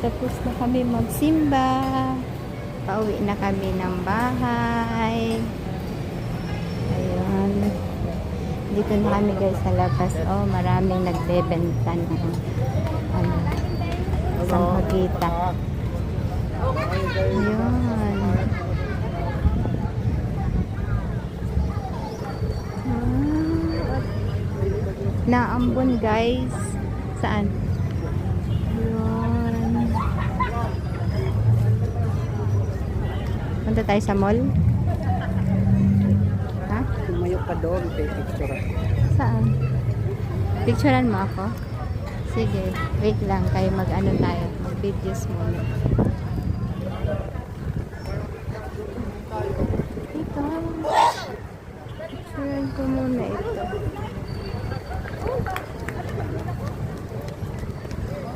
Tapos na kami magsimba. Pauwi na kami ng bahay. Ayun. Dito na kami guys sa labas. Oh, maraming nagbebenta ng sampagita. Ayun. Naambon guys. Saan? Ayun. Punta tayo sa mall. Ha? Tumayo ka doon, picture. Saan? Picturean mo ako? Sige, wait lang. Kayo mag-ano tayo. Mag-videos muna. Ito. Picturean ko muna ito.